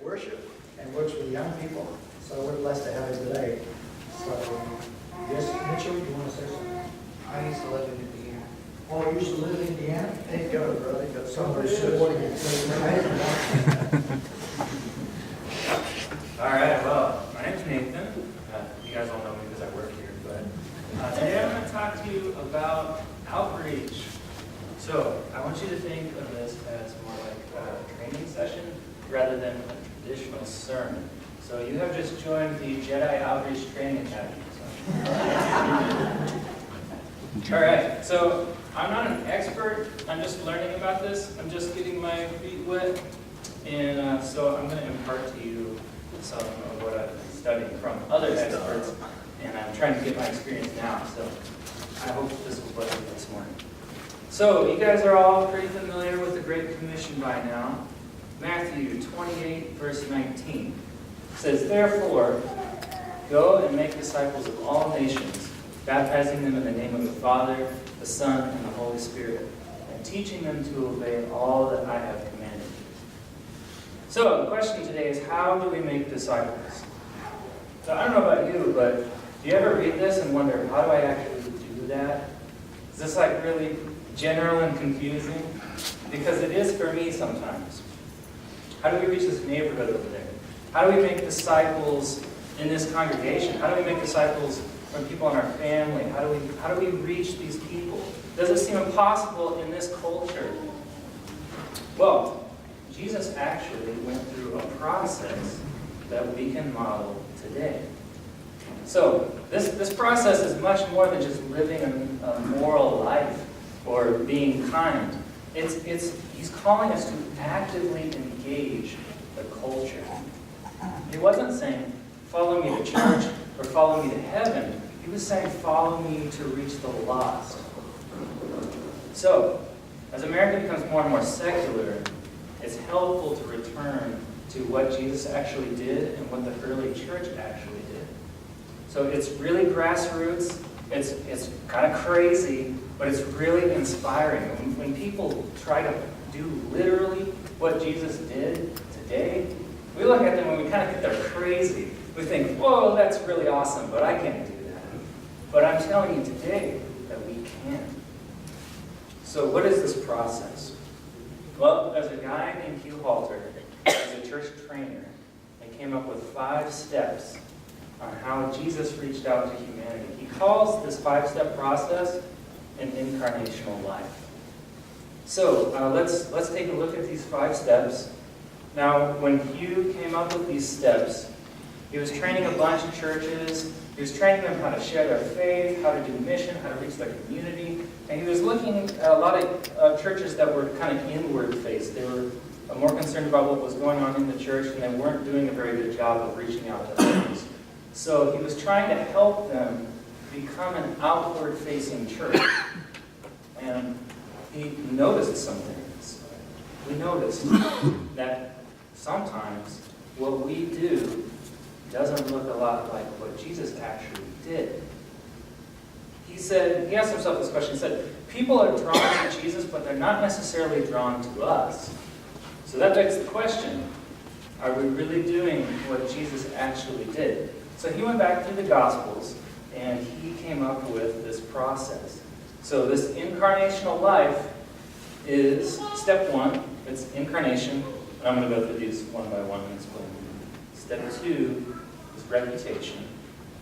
worship and works with young people. So we're blessed to have him today. So, yes, Mitchell, you want to say something? I used to live in Indiana. Oh, you used to live in Indiana? There you go, brother. Go somewhere It supporting you. All right, well, my name's Nathan. You guys all know me because I work here, but today I'm going to talk to you about outreach. So I want you to think of this as more like a training session rather than a traditional sermon. So you have just joined the Jedi Outreach Training Academy. All right, so I'm not an expert. I'm just learning about this. I'm just getting my feet wet. And so I'm going to impart to you some of what I've been studying from other experts. And I'm trying to get my experience now. So I hope this will bless you this morning. So you guys are all pretty familiar with the Great Commission by now. Matthew 28, verse 19 says, "Therefore, go and make disciples of all nations, baptizing them in the name of the Father, the Son, and the Holy Spirit, and teaching them to obey all that I have commanded you." So the question today is, how do we make disciples? So I don't know about you, but do you ever read this and wonder, how do I actually do that? Is this like really general and confusing? Because it is for me sometimes. How do we reach this neighborhood over there? How do we make disciples in this congregation? How do we make disciples from people in our family? How do we reach these people? Does it seem impossible in this culture? Well, Jesus actually went through a process that we can model today. So this process is much more than just living a moral life or being kind. He's calling us to actively engage the culture. He wasn't saying, follow me to church or follow me to heaven. He was saying, follow me to reach the lost. So, as America becomes more and more secular, it's helpful to return to what Jesus actually did and what the early church actually did. So it's really grassroots, it's kind of crazy, but it's really inspiring. When people try to do literally what Jesus did today, we look at them and we kind of think they're crazy. We think, whoa, that's really awesome, but I can't do that. But I'm telling you today that we can. So what is this process? Well, there's a guy named Hugh Halter, who's a church trainer, and came up with 5 steps on how Jesus reached out to humanity. He calls this 5-step process an incarnational life. So let's take a look at these 5 steps. Now, when Hugh came up with these steps, he was training a bunch of churches. He was training them how to share their faith, how to do mission, how to reach their community. And he was looking at a lot of churches that were kind of inward-faced. They were more concerned about what was going on in the church, and they weren't doing a very good job of reaching out to others. So he was trying to help them become an outward-facing church. And he noticed some things. We noticed that sometimes what we do doesn't look a lot like what Jesus actually did. He asked himself this question. He said, people are drawn to Jesus, but they're not necessarily drawn to us. So that begs the question, are we really doing what Jesus actually did? So he went back through the Gospels, and he came up with this process. So this incarnational life is step 1. It's incarnation. And I'm going to go through these one by one and explain. Step 2 is reputation.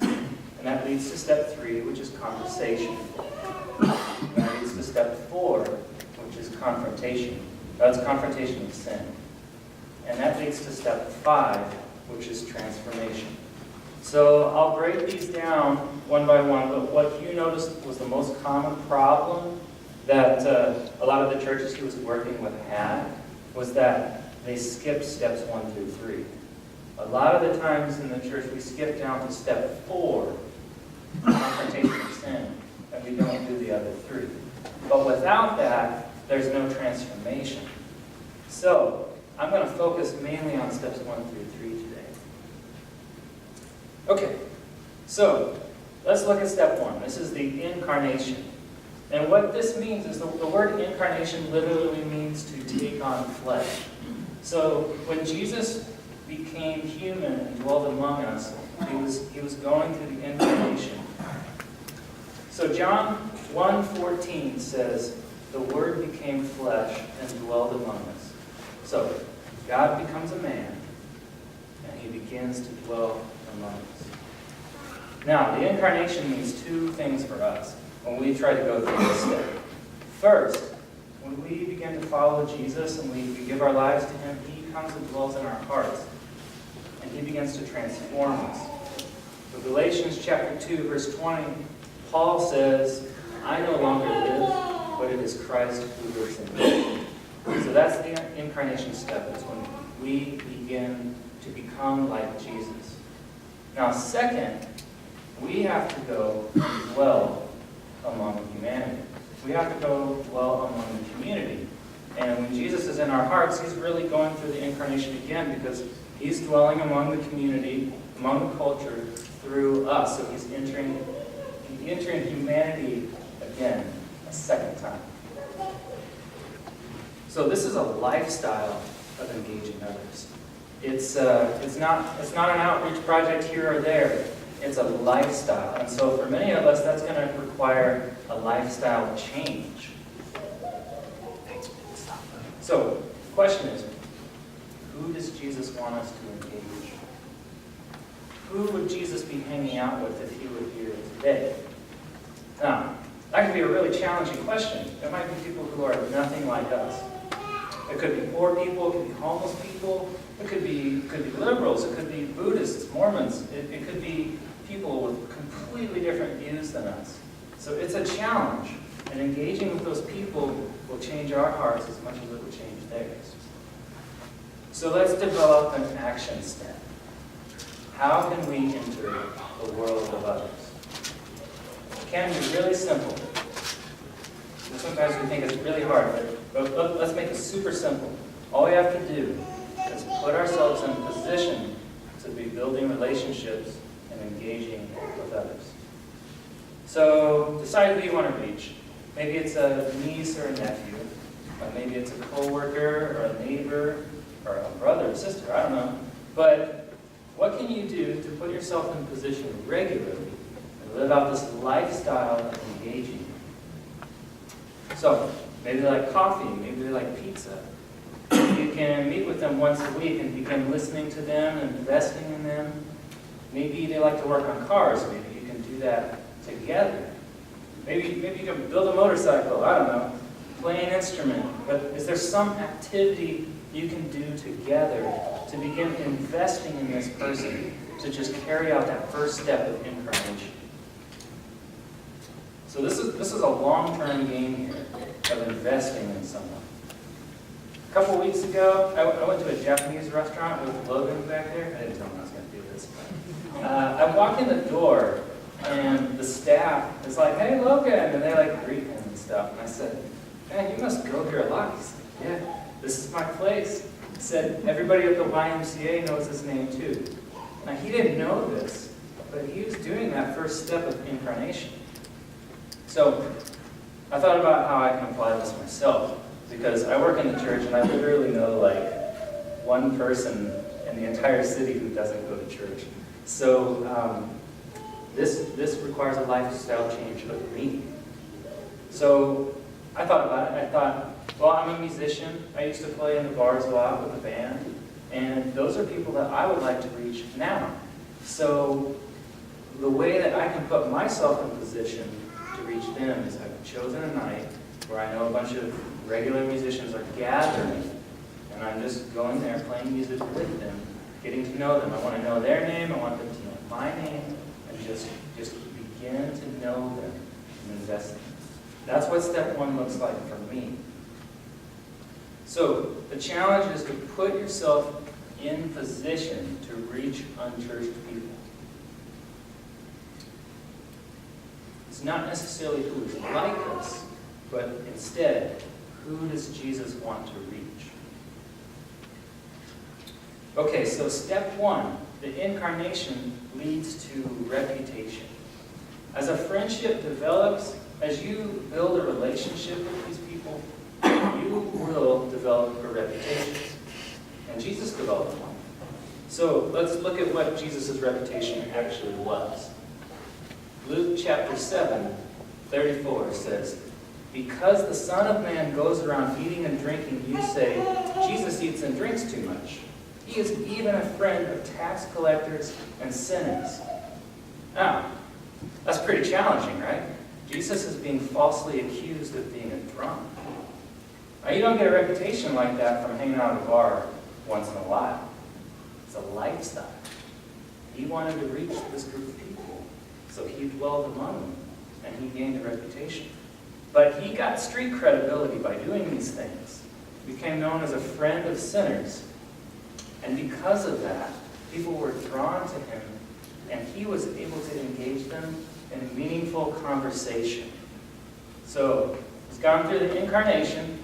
And that leads to step 3, which is conversation. And that leads to step 4, which is confrontation. That's confrontation of sin. And that leads to step 5, which is transformation. So I'll break these down one by one, but what you noticed was the most common problem that a lot of the churches he was working with had was that they skipped steps 1 through 3. A lot of the times in the church we skip down to step 4, confrontation of sin, and we don't do the other 3. But without that, there's no transformation. So I'm going to focus mainly on steps 1 through 3 today. Okay, so let's look at step 1. This is the incarnation. And what this means is the word incarnation literally means to take on flesh. So when Jesus became human and dwelled among us. He was going through the incarnation. So John 1:14 says, the Word became flesh and dwelled among us. So God becomes a man, and he begins to dwell among us. Now, the incarnation means two things for us when we try to go through this step. First, when we begin to follow Jesus and we give our lives to him, he comes and dwells in our hearts, and he begins to transform us. In Galatians chapter 2, verse 20, Paul says, I no longer live, but it is Christ who lives in me. So that's the incarnation step. It's when we begin to become like Jesus. Now, second, we have to go dwell among humanity. We have to go dwell among the community. And when Jesus is in our hearts, he's really going through the incarnation again because he's dwelling among the community, among the culture, through us. So he's entering humanity again, a second time. So this is a lifestyle of engaging others. It's not an outreach project here or there. It's a lifestyle. And so for many of us, that's going to require a lifestyle change. So the question is, who does Jesus want us to engage? Who would Jesus be hanging out with if he were here today? Now, that could be a really challenging question. There might be people who are nothing like us. It could be poor people, it could be homeless people, it could be liberals, it could be Buddhists, Mormons, it could be people with completely different views than us. So it's a challenge, and engaging with those people will change our hearts as much as it will change theirs. So let's develop an action step. How can we enter the world of others? It can be really simple. Sometimes we think it's really hard, but let's make it super simple. All we have to do is put ourselves in a position to be building relationships and engaging with others. So decide who you want to reach. Maybe it's a niece or a nephew, or maybe it's a coworker or a neighbor or a brother or sister, I don't know. But what can you do to put yourself in position regularly and live out this lifestyle of engaging? So, maybe they like coffee, maybe they like pizza. You can meet with them once a week and begin listening to them and investing in them. Maybe they like to work on cars, maybe you can do that together. Maybe you can build a motorcycle, I don't know, play an instrument. But is there some activity you can do together to begin investing in this person to just carry out that first step of incarnation? So this is a long-term game here of investing in someone. A couple weeks ago, I went to a Japanese restaurant with Logan back there. I didn't tell him I was going to do this. I walked in the door, and the staff is like, "Hey, Logan," and they like greet him and stuff. And I said, "Man, you must go here a lot." He said, "Yeah, this is my place." He said, "Everybody at the YMCA knows his name too." Now he didn't know this, but he was doing that first step of incarnation. So I thought about how I can apply this myself, because I work in the church and I literally know like one person in the entire city who doesn't go to church. So this requires a lifestyle change of me. So I thought about it. I thought, well, I'm a musician. I used to play in the bars a lot with the band, and those are people that I would like to reach now. So the way that I can put myself in position to reach them is I've chosen a night where I know a bunch of regular musicians are gathering, and I'm just going there playing music with them, getting to know them. I want to know their name, I want them to know my name, and just begin to know them and invest in them. That's what step one looks like for me. So the challenge is to put yourself in position to reach unchurched people. It's not necessarily who is like us, but instead, who does Jesus want to reach? Okay, so step one, the incarnation leads to reputation. As a friendship develops, as you build a relationship with these people, you will develop a reputation. And Jesus developed one. So let's look at what Jesus' reputation actually was. Luke chapter 7:34 says, "Because the Son of Man goes around eating and drinking, you say, 'Jesus eats and drinks too much. He is even a friend of tax collectors and sinners.'" Now, that's pretty challenging, right? Jesus is being falsely accused of being a drunk. Now, you don't get a reputation like that from hanging out at a bar once in a while. It's a lifestyle. He wanted to reach this group of people, so he dwelled among them, and he gained a reputation. But he got street credibility by doing these things. He became known as a friend of sinners. And because of that, people were drawn to him, and he was able to engage them in a meaningful conversation. So he's gone through the incarnation,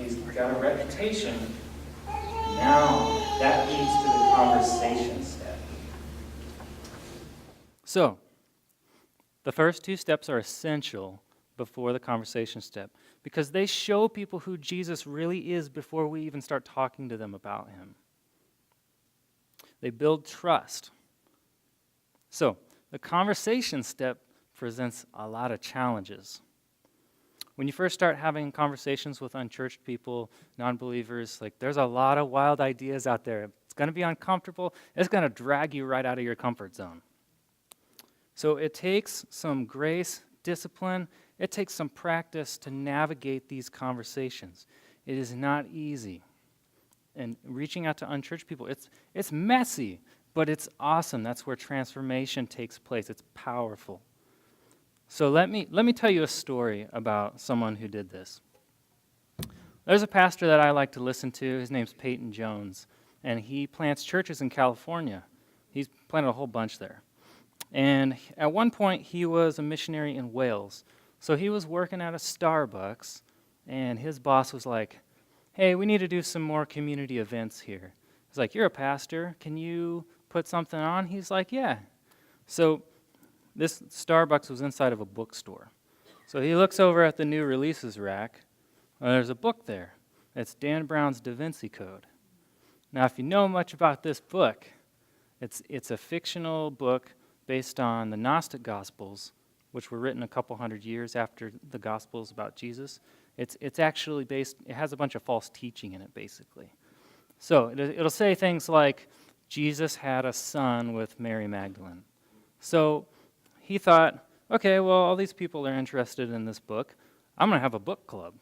he's got a reputation, and now that leads to the conversation step. So, the first two steps are essential before the conversation step, because they show people who Jesus really is before we even start talking to them about him. They build trust. So, the conversation step presents a lot of challenges. When you first start having conversations with unchurched people, non-believers, there's a lot of wild ideas out there. It's going to be uncomfortable. It's going to drag you right out of your comfort zone. So it takes some grace, discipline. It takes some practice to navigate these conversations. It is not easy. And reaching out to unchurched people, it's messy, but it's awesome. That's where transformation takes place. It's powerful. So let me tell you a story about someone who did this. There's a pastor that I like to listen to. His name's Peyton Jones, and he plants churches in California. He's planted a whole bunch there. And at one point, he was a missionary in Wales. So he was working at a Starbucks, and his boss was like, "Hey, we need to do some more community events here." He's like, "You're a pastor. Can you put something on?" He's like, "Yeah." So this Starbucks was inside of a bookstore. So he looks over at the new releases rack. There's a book there. It's Dan Brown's Da Vinci Code. Now, if you know much about this book, it's a fictional book based on the Gnostic Gospels, which were written a couple hundred years after the Gospels about Jesus. It's actually based, it has a bunch of false teaching in it, basically. So it'll say things like, Jesus had a son with Mary Magdalene. So he thought, okay, well, all these people are interested in this book. I'm going to have a book club.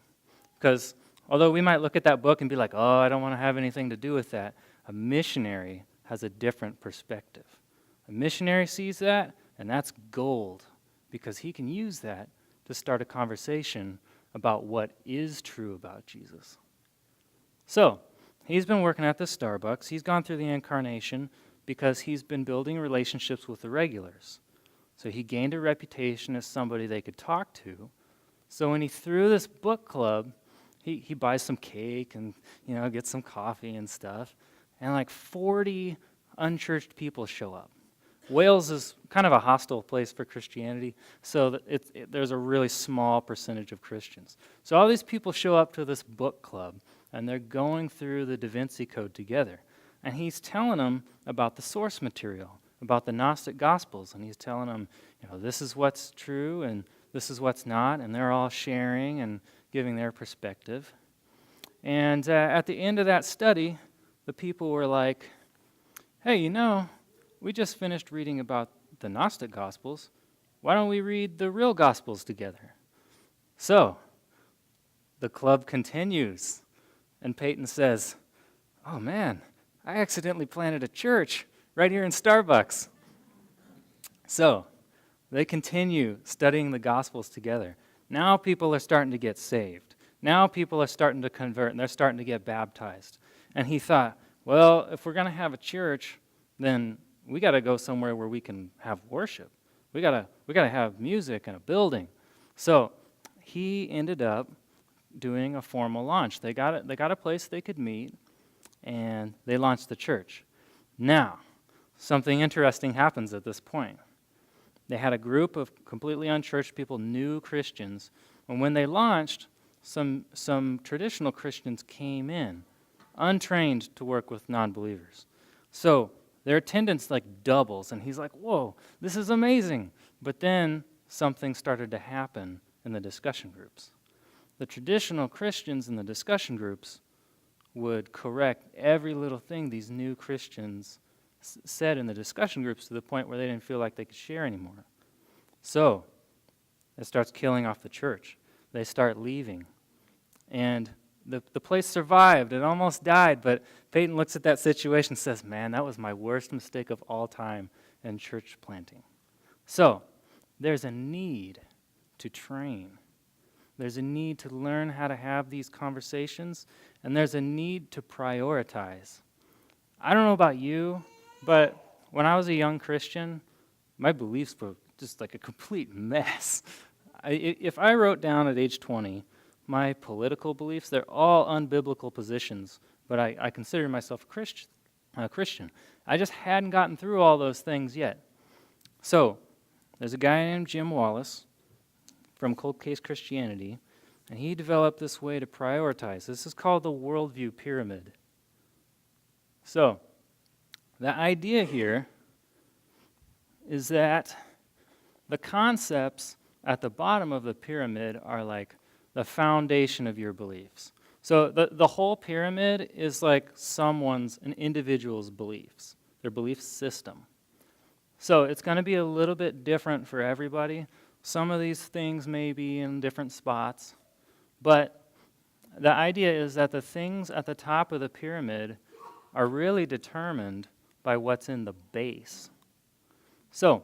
Because although we might look at that book and be like, oh, I don't want to have anything to do with that, a missionary has a different perspective. A missionary sees that, and that's gold, because he can use that to start a conversation about what is true about Jesus. So, he's been working at the Starbucks. He's gone through the incarnation because he's been building relationships with the regulars. So he gained a reputation as somebody they could talk to. So when he threw this book club, he buys some cake and, gets some coffee and stuff. And 40 unchurched people show up. Wales is kind of a hostile place for Christianity, so there's a really small percentage of Christians. So all these people show up to this book club, and they're going through the Da Vinci Code together. And he's telling them about the source material, about the Gnostic Gospels, and he's telling them, this is what's true and this is what's not, and they're all sharing and giving their perspective. And at the end of that study, the people were like, hey, we just finished reading about the Gnostic Gospels. Why don't we read the real Gospels together? So, the club continues, and Peyton says, oh man, I accidentally planted a church right here in Starbucks. So, they continue studying the Gospels together. Now people are starting to get saved. Now people are starting to convert, and they're starting to get baptized. And he thought, well, if we're going to have a church, then we got to go somewhere where we can have worship. We got to have music and a building. So he ended up doing a formal launch. They got a place they could meet, and they launched the church. Now, something interesting happens at this point. They had a group of completely unchurched people, new Christians, and when they launched, some traditional Christians came in, untrained to work with non-believers. So their attendance like doubles, and he's like, whoa, this is amazing. But then something started to happen in the discussion groups. The traditional Christians in the discussion groups would correct every little thing these new Christians said in the discussion groups to the point where they didn't feel like they could share anymore. So it starts killing off the church. They start leaving. And the place survived. It almost died, but Peyton looks at that situation and says, man, that was my worst mistake of all time in church planting. So there's a need to train. There's a need to learn how to have these conversations, and there's a need to prioritize. I don't know about you, but when I was a young Christian, my beliefs were just like a complete mess. If I wrote down at age 20 my political beliefs, they're all unbiblical positions, but I consider myself a Christian. I just hadn't gotten through all those things yet. So there's a guy named Jim Wallace from Cold Case Christianity, and he developed this way to prioritize. This is called the worldview pyramid. So the idea here is that the concepts at the bottom of the pyramid are like the foundation of your beliefs. So the whole pyramid is like an individual's beliefs, their belief system. So it's going to be a little bit different for everybody. Some of these things may be in different spots, but the idea is that the things at the top of the pyramid are really determined by what's in the base. So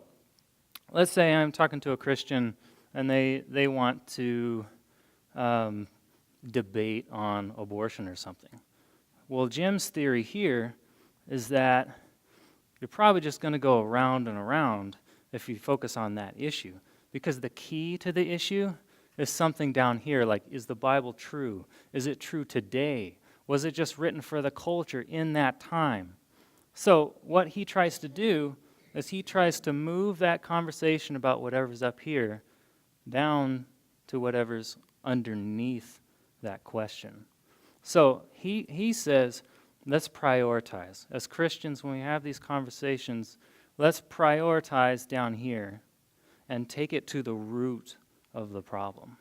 let's say I'm talking to a Christian and they want to debate on abortion or something. Well, Jim's theory here is that you're probably just going to go around and around if you focus on that issue. Because the key to the issue is something down here, like, is the Bible true? Is it true today? Was it just written for the culture in that time? So what he tries to do is he tries to move that conversation about whatever's up here down to whatever's underneath that question. So he says, let's prioritize. As Christians, when we have these conversations, let's prioritize down here and take it to the root of the problem.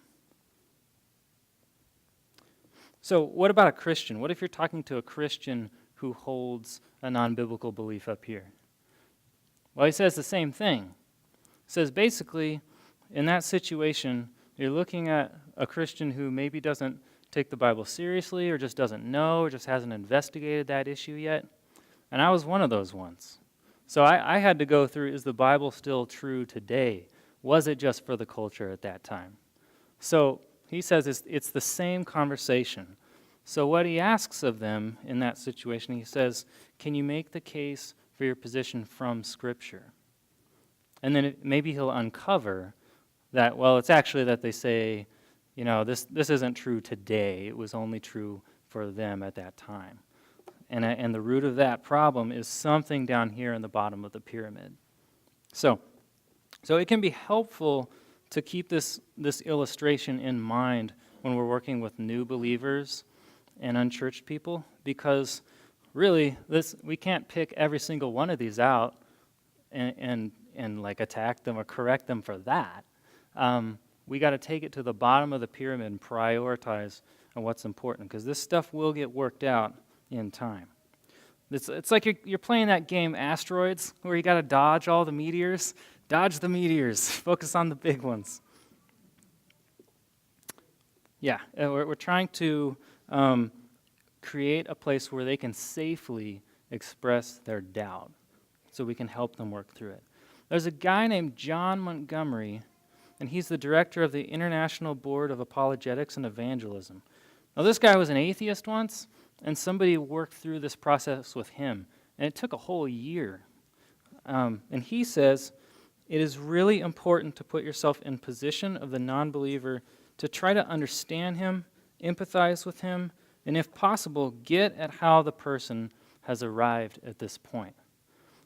So what about a Christian? What if you're talking to a Christian who holds a non-biblical belief up here? Well, he says the same thing. He says basically, in that situation, you're looking at a Christian who maybe doesn't take the Bible seriously or just doesn't know or just hasn't investigated that issue yet. And I was one of those ones. So I had to go through, is the Bible still true today? Was it just for the culture at that time? So he says it's the same conversation. So what he asks of them in that situation, he says, can you make the case for your position from Scripture? And then maybe he'll uncover that, well, it's actually that they say, this isn't true today. It was only true for them at that time. And the root of that problem is something down here in the bottom of the pyramid. So it can be helpful to keep this illustration in mind when we're working with new believers and unchurched people, because really we can't pick every single one of these out and like attack them or correct them for that. We got to take it to the bottom of the pyramid and prioritize on what's important, because this stuff will get worked out in time. It's like you're playing that game Asteroids, where you got to dodge all the meteors. Dodge the meteors. Focus on the big ones. Yeah, we're trying to create a place where they can safely express their doubt so we can help them work through it. There's a guy named John Montgomery, and he's the director of the International Board of Apologetics and Evangelism. Now, this guy was an atheist once, and somebody worked through this process with him, and it took a whole year. And he says, it is really important to put yourself in position of the non-believer to try to understand him, empathize with him, and if possible, get at how the person has arrived at this point.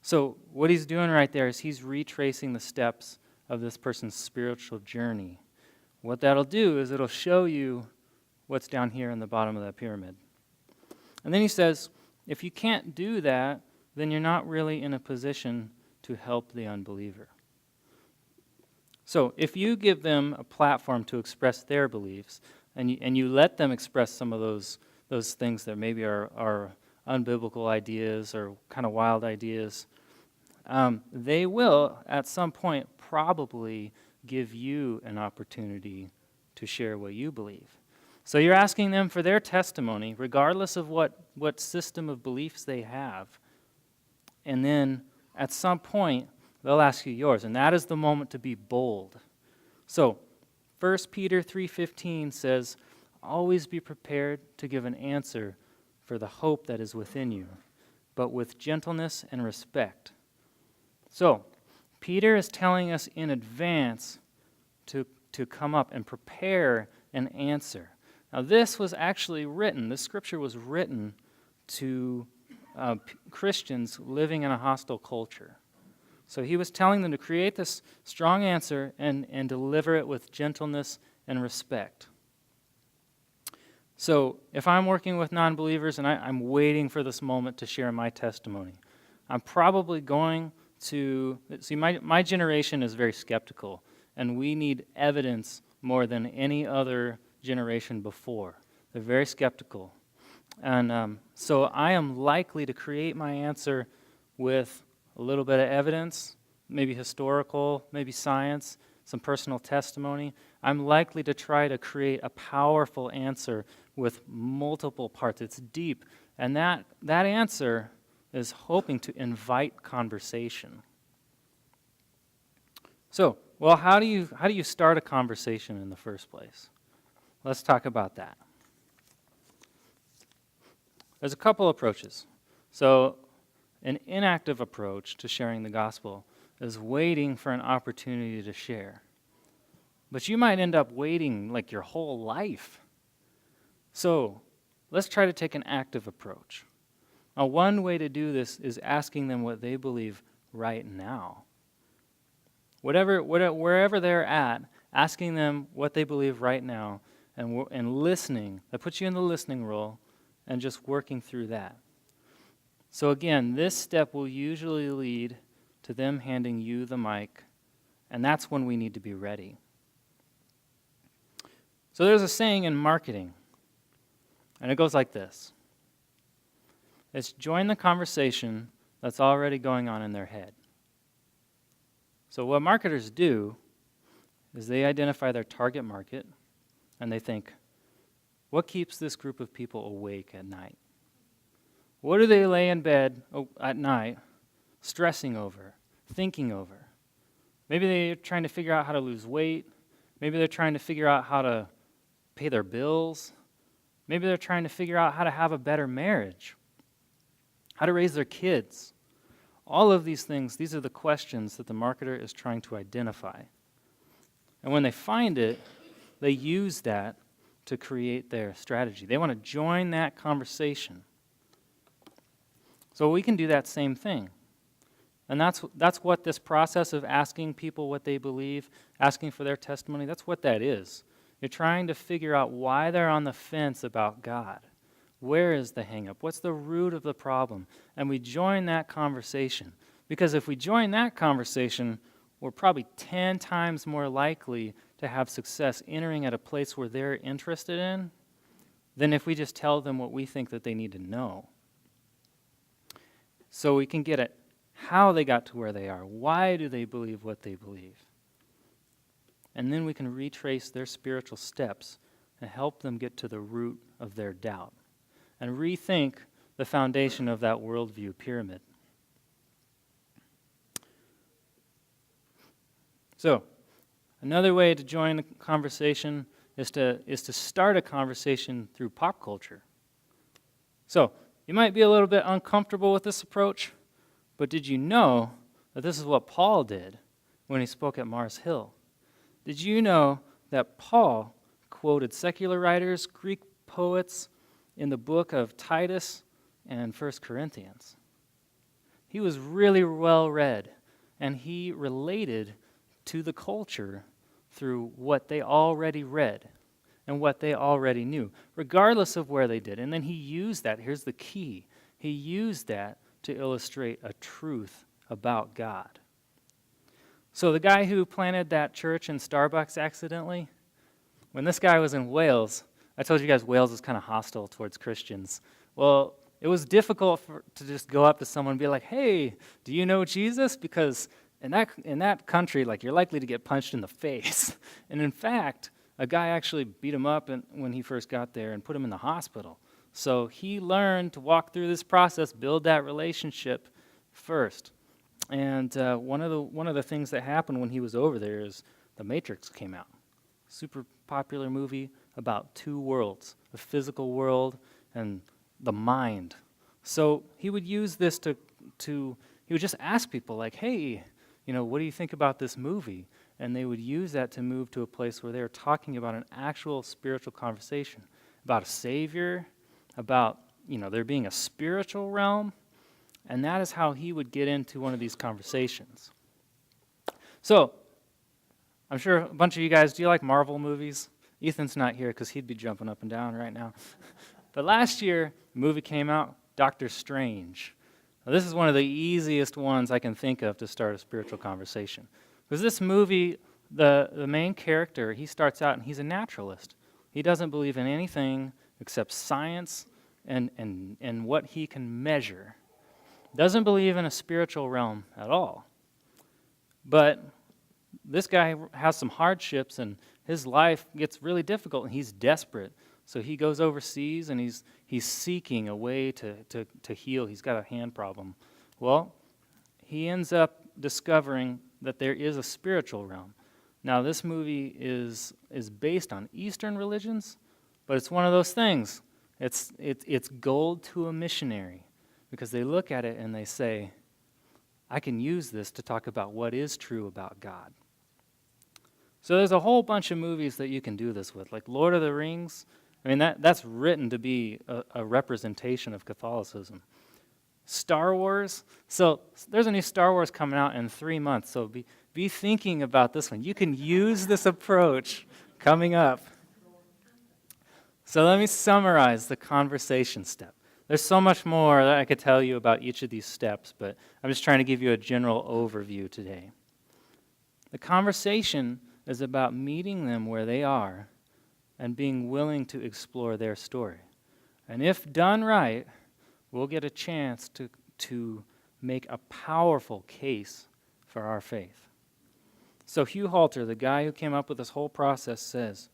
So what he's doing right there is he's retracing the steps of this person's spiritual journey. What that'll do is it'll show you what's down here in the bottom of that pyramid. And then he says, if you can't do that, then you're not really in a position to help the unbeliever. So if you give them a platform to express their beliefs, and you let them express some of those things that maybe are unbiblical ideas or kind of wild ideas, they will, at some point, probably give you an opportunity to share what you believe. So you're asking them for their testimony, regardless of what system of beliefs they have. And then, at some point, they'll ask you yours, and that is the moment to be bold. So, 1 Peter 3:15 says, "Always be prepared to give an answer for the hope that is within you, but with gentleness and respect." So, Peter is telling us in advance to come up and prepare an answer. Now, this was actually written, this scripture was written to Christians living in a hostile culture. So he was telling them to create this strong answer and deliver it with gentleness and respect. So if I'm working with non-believers and I'm waiting for this moment to share my testimony, I'm probably going to, see, my generation is very skeptical, and we need evidence more than any other generation before. They're very skeptical. And so I am likely to create my answer with a little bit of evidence, maybe historical, maybe science, some personal testimony. I'm likely to try to create a powerful answer with multiple parts. It's deep. And that answer is hoping to invite conversation. So, well, how do you start a conversation in the first place? Let's talk about that. There's a couple approaches. So, an inactive approach to sharing the gospel is waiting for an opportunity to share. But you might end up waiting like your whole life. So, let's try to take an active approach. Now, one way to do this is asking them what they believe right now. Wherever they're at, asking them what they believe right now and listening. That puts you in the listening role and just working through that. So again, this step will usually lead to them handing you the mic, and that's when we need to be ready. So there's a saying in marketing, and it goes like this. It's join the conversation that's already going on in their head. So what marketers do is they identify their target market, and they think, what keeps this group of people awake at night? What do they lay in bed at night stressing over, thinking over? Maybe they're trying to figure out how to lose weight. Maybe they're trying to figure out how to pay their bills. Maybe they're trying to figure out how to have a better marriage, how to raise their kids. All of these things, these are the questions that the marketer is trying to identify. And when they find it, they use that to create their strategy. They want to join that conversation. So we can do that same thing. And that's what this process of asking people what they believe, asking for their testimony, that's what that is. You're trying to figure out why they're on the fence about God. Where is the hang-up? What's the root of the problem? And we join that conversation. Because if we join that conversation, we're probably 10 times more likely to have success entering at a place where they're interested in than if we just tell them what we think that they need to know. So we can get at how they got to where they are. Why do they believe what they believe? And then we can retrace their spiritual steps and help them get to the root of their doubt and rethink the foundation of that worldview pyramid. So, another way to join the conversation is to start a conversation through pop culture. So, you might be a little bit uncomfortable with this approach, but did you know that this is what Paul did when he spoke at Mars Hill? Did you know that Paul quoted secular writers, Greek poets, in the book of Titus and 1 Corinthians? He was really well read, and he related to the culture through what they already read and what they already knew, regardless of where they did. And then he used that, here's the key, he used that to illustrate a truth about God. So the guy who planted that church in Starbucks accidentally, when this guy was in Wales, I told you guys Wales is kind of hostile towards Christians. Well, it was difficult to just go up to someone and be like, hey, do you know Jesus? Because in that country, like, you're likely to get punched in the face. And in fact, a guy actually beat him up when he first got there and put him in the hospital. So he learned to walk through this process, build that relationship first. And one of the things that happened when he was over there is The Matrix came out. Super popular movie about two worlds, the physical world and the mind. So he would use this he would just ask people like, hey, what do you think about this movie? And they would use that to move to a place where they were talking about an actual spiritual conversation, about a Savior, about, there being a spiritual realm. And that is how he would get into one of these conversations. So, I'm sure a bunch of you guys, do you like Marvel movies? Ethan's not here because he'd be jumping up and down right now. But last year, a movie came out, Doctor Strange. Now, this is one of the easiest ones I can think of to start a spiritual conversation. Because this movie, the main character, he starts out and he's a naturalist. He doesn't believe in anything except science and what he can measure. Doesn't believe in a spiritual realm at all. But this guy has some hardships and his life gets really difficult and he's desperate. So he goes overseas and he's seeking a way to heal. He's got a hand problem. Well, he ends up discovering that there is a spiritual realm. Now, this movie is based on Eastern religions, but it's one of those things. It's gold to a missionary because they look at it and they say, I can use this to talk about what is true about God. So there's a whole bunch of movies that you can do this with, like Lord of the Rings. I mean, that's written to be a representation of Catholicism. Star Wars. So there's a new Star Wars coming out in 3 months, so be thinking about this one. You can use this approach coming up. So let me summarize the conversation step. There's so much more that I could tell you about each of these steps, but I'm just trying to give you a general overview today. The conversation is about meeting them where they are and being willing to explore their story. And if done right, we'll get a chance to make a powerful case for our faith. So Hugh Halter, the guy who came up with this whole process, says,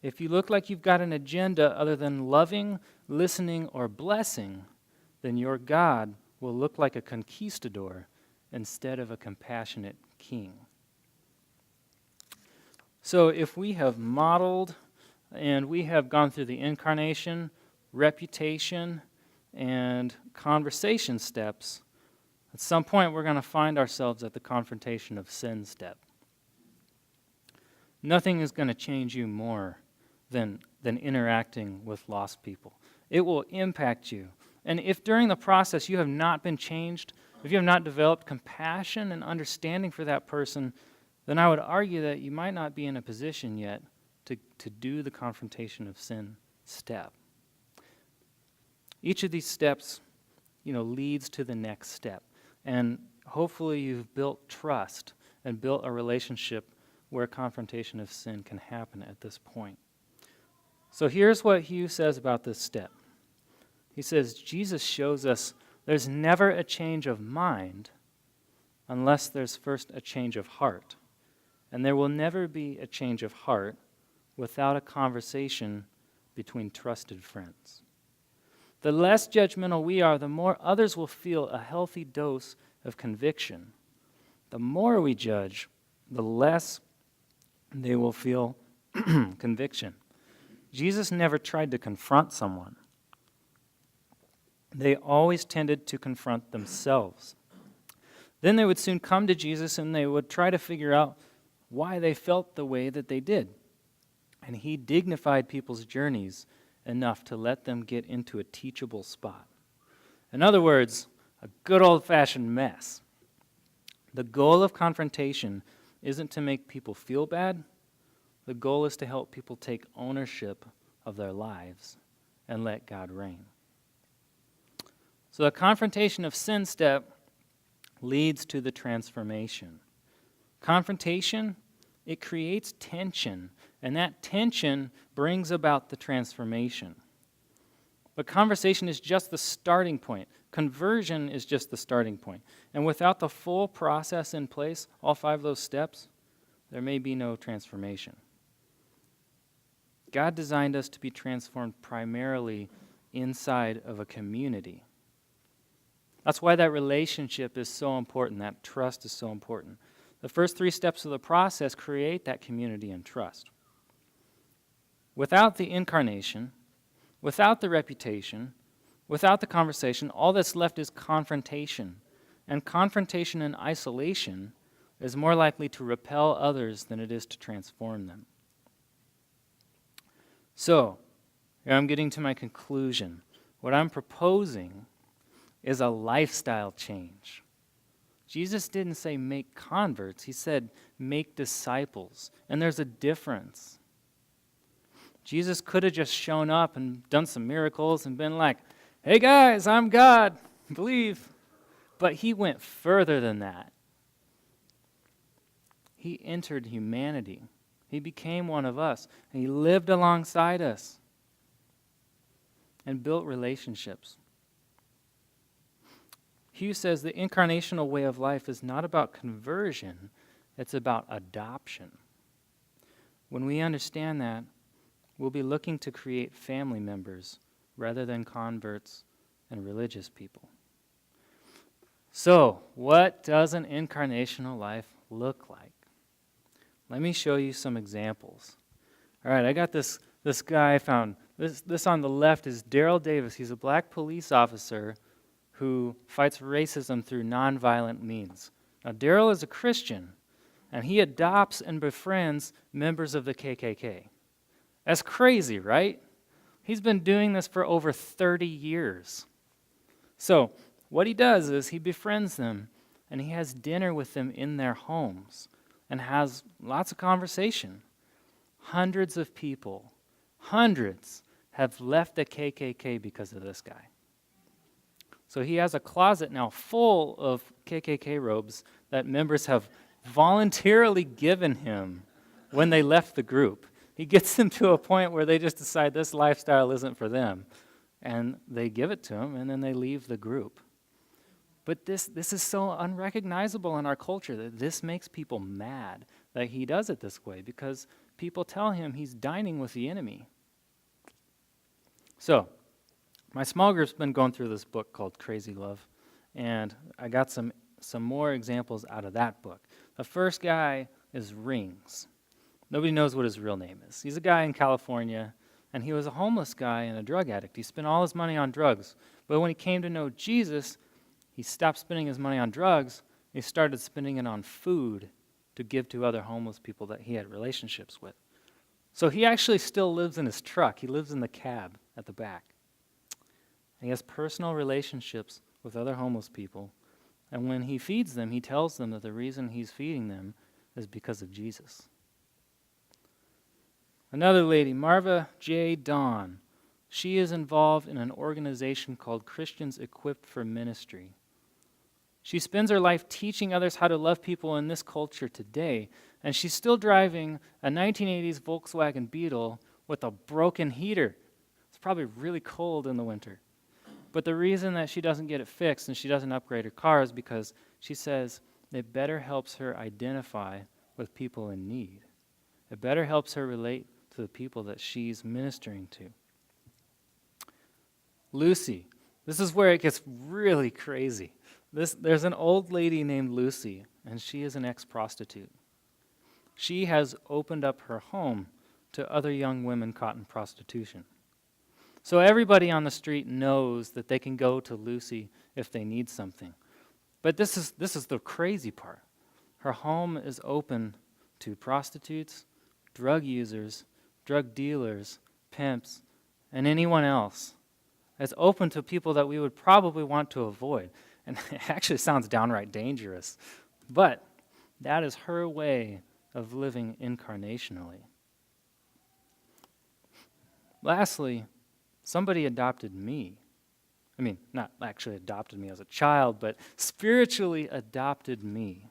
if you look like you've got an agenda other than loving, listening, or blessing, then your God will look like a conquistador instead of a compassionate king. So if we have modeled and we have gone through the incarnation, reputation, and conversation steps, at some point we're going to find ourselves at the confrontation of sin step. Nothing is going to change you more than interacting with lost people. It will impact you. And if during the process you have not been changed, if you have not developed compassion and understanding for that person, then I would argue that you might not be in a position yet to do the confrontation of sin step. Each of these steps, leads to the next step. And hopefully you've built trust and built a relationship where confrontation of sin can happen at this point. So here's what Hugh says about this step. He says, Jesus shows us there's never a change of mind unless there's first a change of heart. And there will never be a change of heart without a conversation between trusted friends. The less judgmental we are, the more others will feel a healthy dose of conviction. The more we judge, the less they will feel conviction. Jesus never tried to confront someone. They always tended to confront themselves. Then they would soon come to Jesus and they would try to figure out why they felt the way that they did. And he dignified people's journeys enough to let them get into a teachable spot. In other words, a good old-fashioned mess. The goal of confrontation isn't to make people feel bad. The goal is to help people take ownership of their lives and let God reign. So the confrontation of sin step leads to the transformation. Confrontation, it creates tension, and that tension brings about the transformation. But conversation is just the starting point. Conversion is just the starting point. And without the full process in place, all 5 of those steps, there may be no transformation. God designed us to be transformed primarily inside of a community. That's why that relationship is so important, that trust is so important. The first 3 steps of the process create that community and trust. Without the incarnation, without the reputation, without the conversation, all that's left is confrontation. And confrontation in isolation is more likely to repel others than it is to transform them. So, here I'm getting to my conclusion. What I'm proposing is a lifestyle change. Jesus didn't say make converts. He said make disciples. And there's a difference. Jesus could have just shown up and done some miracles and been like, hey guys, I'm God, believe. But he went further than that. He entered humanity. He became one of us. And he lived alongside us and built relationships. Hugh says the incarnational way of life is not about conversion, it's about adoption. When we understand that, we'll be looking to create family members rather than converts and religious people. So, what does an incarnational life look like? Let me show you some examples. All right, I got this guy I found. This on the left is Daryl Davis. He's a black police officer who fights racism through nonviolent means. Now, Daryl is a Christian, and he adopts and befriends members of the KKK. That's crazy, right? He's been doing this for over 30 years. So, what he does is he befriends them, and he has dinner with them in their homes, and has lots of conversation. Hundreds of people, hundreds, have left the KKK because of this guy. So he has a closet now full of KKK robes that members have voluntarily given him when they left the group. He gets them to a point where they just decide this lifestyle isn't for them, and they give it to him, and then they leave the group. But this is so unrecognizable in our culture that this makes people mad that he does it this way, because people tell him he's dining with the enemy. So, my small group's been going through this book called Crazy Love, and I got some more examples out of that book. The first guy is Rings. Nobody knows what his real name is. He's a guy in California, and he was a homeless guy and a drug addict. He spent all his money on drugs, but when he came to know Jesus, he stopped spending his money on drugs, and he started spending it on food to give to other homeless people that he had relationships with. So he actually still lives in his truck. He lives in the cab at the back. And he has personal relationships with other homeless people. And when he feeds them, he tells them that the reason he's feeding them is because of Jesus. Another lady, Marva J. Dawn, she is involved in an organization called Christians Equipped for Ministry. She spends her life teaching others how to love people in this culture today, and she's still driving a 1980s Volkswagen Beetle with a broken heater. It's probably really cold in the winter. But the reason that she doesn't get it fixed and she doesn't upgrade her car is because she says it better helps her identify with people in need. It better helps her relate to the people that she's ministering to. Lucy, this is where it gets really crazy. There's an old lady named Lucy, and she is an ex-prostitute. She has opened up her home to other young women caught in prostitution. So everybody on the street knows that they can go to Lucy if they need something. But this is the crazy part. Her home is open to prostitutes, drug users, drug dealers, pimps, and anyone else. It's open to people that we would probably want to avoid. And it actually sounds downright dangerous. But that is her way of living incarnationally. Lastly, somebody adopted me. I mean, not actually adopted me as a child, but spiritually adopted me.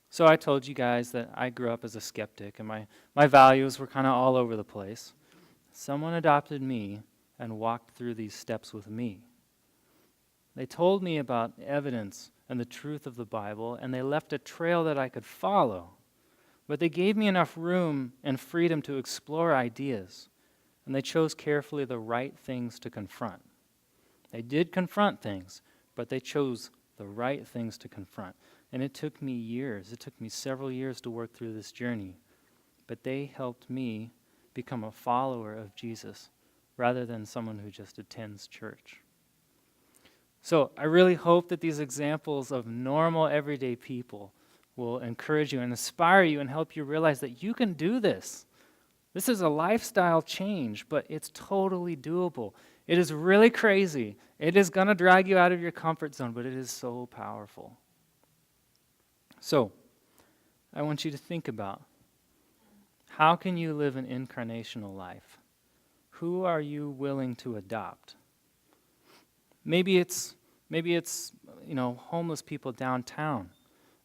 So I told you guys that I grew up as a skeptic, and my values were kind of all over the place. Someone adopted me and walked through these steps with me. They told me about evidence and the truth of the Bible, and they left a trail that I could follow. But they gave me enough room and freedom to explore ideas, and they chose carefully the right things to confront. They did confront things, but they chose the right things to confront. And it took me years. It took me several years to work through this journey. But they helped me become a follower of Jesus rather than someone who just attends church. So I really hope that these examples of normal, everyday people will encourage you and inspire you and help you realize that you can do this. This is a lifestyle change, but it's totally doable. It is really crazy. It is going to drag you out of your comfort zone, but it is so powerful. So, I want you to think about, how can you live an incarnational life? Who are you willing to adopt? Maybe it's homeless people downtown.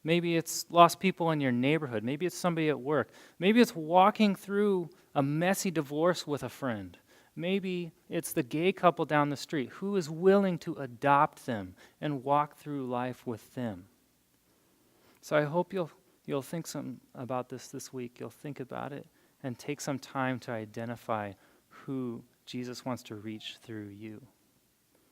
Maybe it's lost people in your neighborhood. Maybe it's somebody at work. Maybe it's walking through a messy divorce with a friend. Maybe it's the gay couple down the street. Who is willing to adopt them and walk through life with them? So I hope you'll think about this week. You'll think about it and take some time to identify who Jesus wants to reach through you.